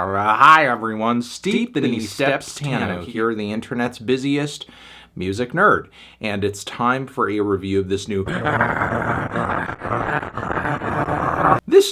Hi everyone, Steeped in these Steps Tano here, the internet's busiest music nerd, and it's time for a review of this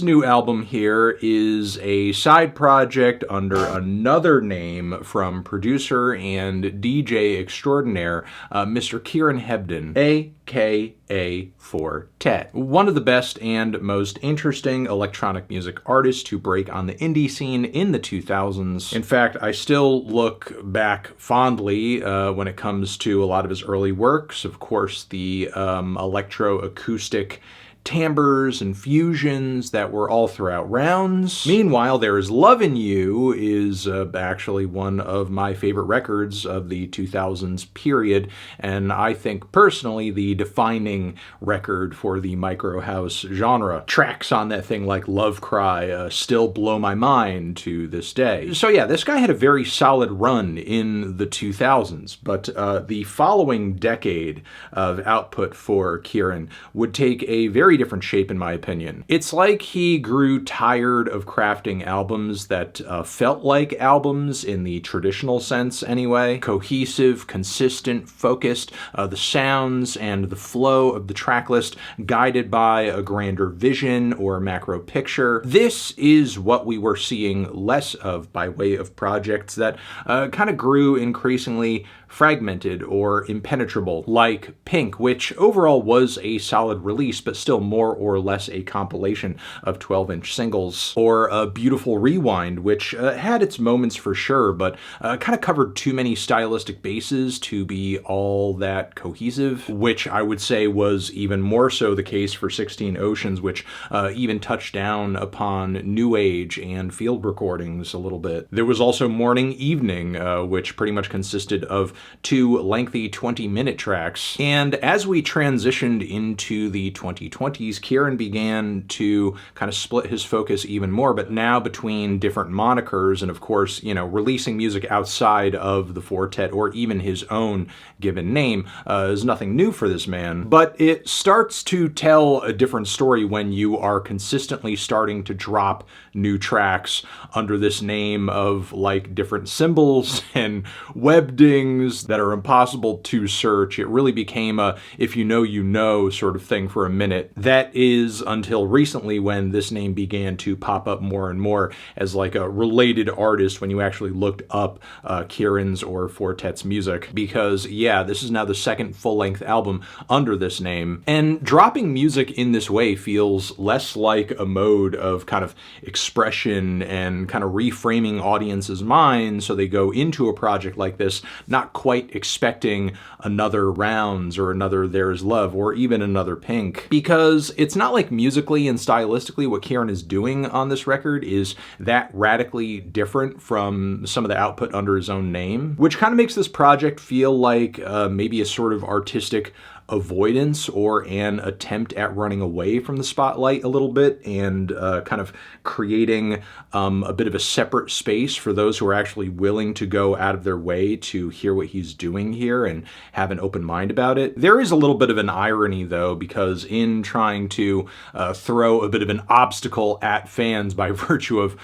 new album here is a side project under another name from producer and DJ extraordinaire, Mr. Kieran Hebden, aka Fortet. One of the best and most interesting electronic music artists to break on the indie scene in the 2000s. In fact, I still look back fondly when it comes to a lot of his early works. Of course, the electroacoustic timbres and fusions that were all throughout rounds. Meanwhile, There's Lovin' You is actually one of my favorite records of the 2000s period, and I think personally the defining record for the micro house genre. Tracks on that thing like Love Cry still blow my mind to this day. So yeah, this guy had a very solid run in the 2000s, but the following decade of output for Kieran would take a very different shape, in my opinion. It's like he grew tired of crafting albums that felt like albums in the traditional sense anyway. Cohesive, consistent, focused, the sounds and the flow of the track list guided by a grander vision or macro picture. This is what we were seeing less of by way of projects that kind of grew increasingly fragmented or impenetrable, like Pink, which overall was a solid release, but still more or less a compilation of 12-inch singles, or a Beautiful Rewind, which had its moments for sure, but kind of covered too many stylistic bases to be all that cohesive, which I would say was even more so the case for 16 Oceans, which even touched down upon new age and field recordings a little bit. There was also Morning Evening, which pretty much consisted of two lengthy 20-minute tracks. And as we transitioned into the 2020s, Kieran began to kind of split his focus even more, but now between different monikers and, of course, releasing music outside of the Fortet or even his own given name is nothing new for this man. But it starts to tell a different story when you are consistently starting to drop new tracks under this name of like different symbols and webdings that are impossible to search. It really became a if you know sort of thing for a minute. That is until recently when this name began to pop up more and more as like a related artist when you actually looked up Kieran's or Fortet's music. Because yeah, this is now the second full-length album under this name. And dropping music in this way feels less like a mode of kind of expression and kind of reframing audiences' minds so they go into a project like this not quite expecting another Rounds or another There's Love or even another Pink, because it's not like musically and stylistically what Kieran is doing on this record is that radically different from some of the output under his own name, which kind of makes this project feel like maybe a sort of artistic avoidance or an attempt at running away from the spotlight a little bit and kind of creating a bit of a separate space for those who are actually willing to go out of their way to hear what he's doing here and have an open mind about it. There is a little bit of an irony though, because in trying to throw a bit of an obstacle at fans by virtue of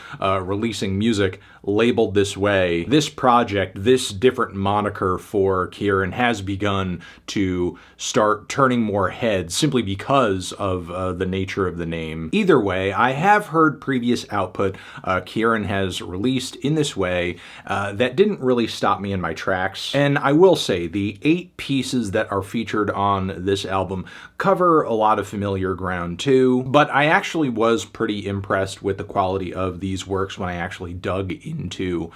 releasing music labeled this way, this project, this different moniker for Kieran has begun to start turning more heads simply because of the nature of the name. Either way, I have heard previous output Kieran has released in this way that didn't really stop me in my tracks. And I will say the 8 pieces that are featured on this album cover a lot of familiar ground too, but I actually was pretty impressed with the quality of these works when I actually dug into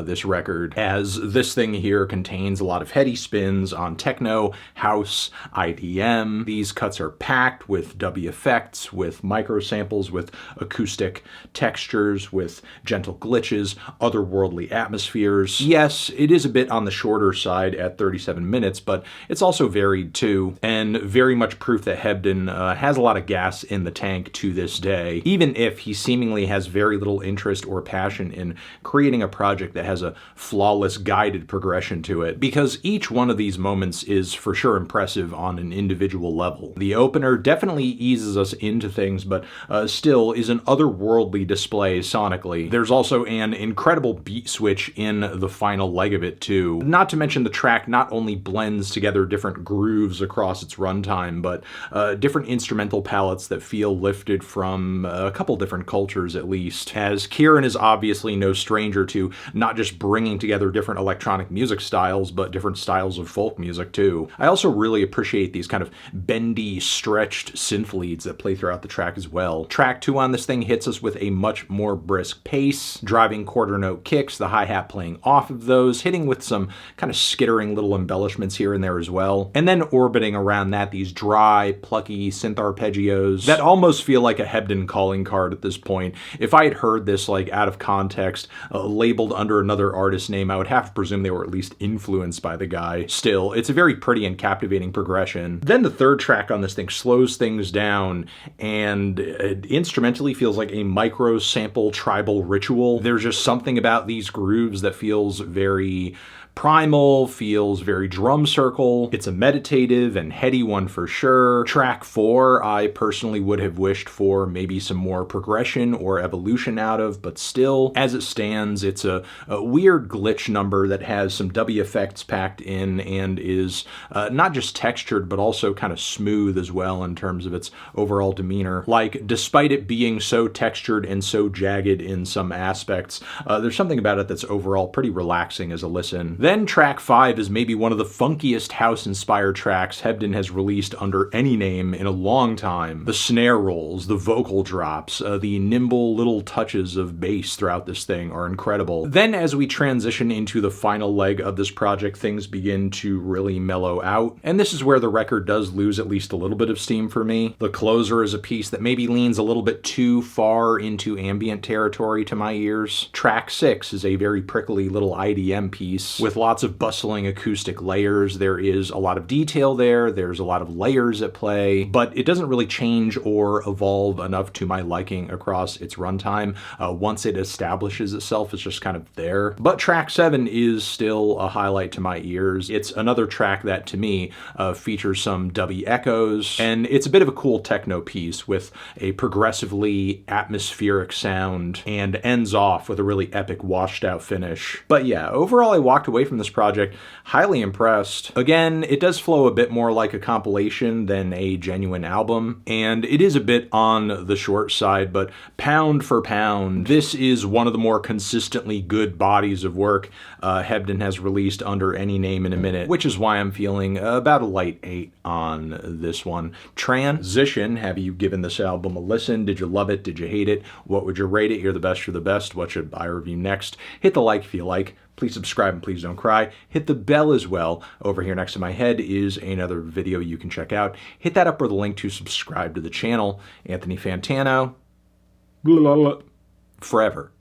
this record, as this thing here contains a lot of heady spins on techno, house, IDM. These cuts are packed with dub effects, with micro samples, with acoustic textures, with gentle glitches, otherworldly atmospheres. Yes, it is a bit on the shorter side at 37 minutes, but it's also varied too, and very much proof that Hebden has a lot of gas in the tank to this day, even if he seemingly has very little interest or passion in creating a project that has a flawless guided progression to it, because each one of these moments is for sure impressive on an individual level. The opener definitely eases us into things, but still is an otherworldly display sonically. There's also an incredible beat switch in the final leg of it too. Not to mention the track not only blends together different grooves across its runtime, but different instrumental palettes that feel lifted from a couple different cultures at least, as Kieran is obviously no stranger to not just bringing together different electronic music styles, but different styles of folk music too. I also really appreciate these kind of bendy, stretched synth leads that play throughout the track as well. Track 2 on this thing hits us with a much more brisk pace, driving quarter note kicks, the hi-hat playing off of those, hitting with some kind of skittering little embellishments here and there as well. And then orbiting around that, these dry, plucky synth arpeggios that almost feel like a Hebden calling card at this point. If I had heard this like out of context, labeled under another artist name, I would have to presume they were at least influenced by the guy. Still, it's a very pretty and captivating progression. Then the third track on this thing slows things down and it instrumentally feels like a micro sample tribal ritual. There's just something about these grooves that feels very primal, feels very drum circle. It's a meditative and heady one for sure. Track 4, I personally would have wished for maybe some more progression or evolution out of, but still, as it stands, it's a weird glitch number that has some W effects packed in and is not just textured, but also kind of smooth as well in terms of its overall demeanor. Like, despite it being so textured and so jagged in some aspects, there's something about it that's overall pretty relaxing as a listen. Then track 5 is maybe one of the funkiest house-inspired tracks Hebden has released under any name in a long time. The snare rolls, the vocal drops, the nimble little touches of bass throughout this thing are incredible. Then as we transition into the final leg of this project, things begin to really mellow out, and this is where the record does lose at least a little bit of steam for me. The closer is a piece that maybe leans a little bit too far into ambient territory to my ears. Track 6 is a very prickly little IDM piece with lots of bustling acoustic layers. There is a lot of detail there, there's a lot of layers at play, but it doesn't really change or evolve enough to my liking across its runtime. Once it establishes itself, it's just kind of there. But track 7 is still a highlight to my ears. It's another track that, to me, features some dubby echoes, and it's a bit of a cool techno piece with a progressively atmospheric sound and ends off with a really epic washed out finish. But yeah, overall I walked away from this project highly impressed. Again, it does flow a bit more like a compilation than a genuine album, and it is a bit on the short side, but pound for pound, this is one of the more consistently good bodies of work Hebden has released under any name in a minute, which is why I'm feeling about a light 8 on this one. Transition, have you given this album a listen? Did you love it? Did you hate it? What would you rate it? You're the best, you're the best. What should I review next? Hit the like if you like. Please subscribe and please don't cry. Hit the bell as well. Over here next to my head is another video you can check out. Hit that up or the link to subscribe to the channel. Anthony Fantano, forever.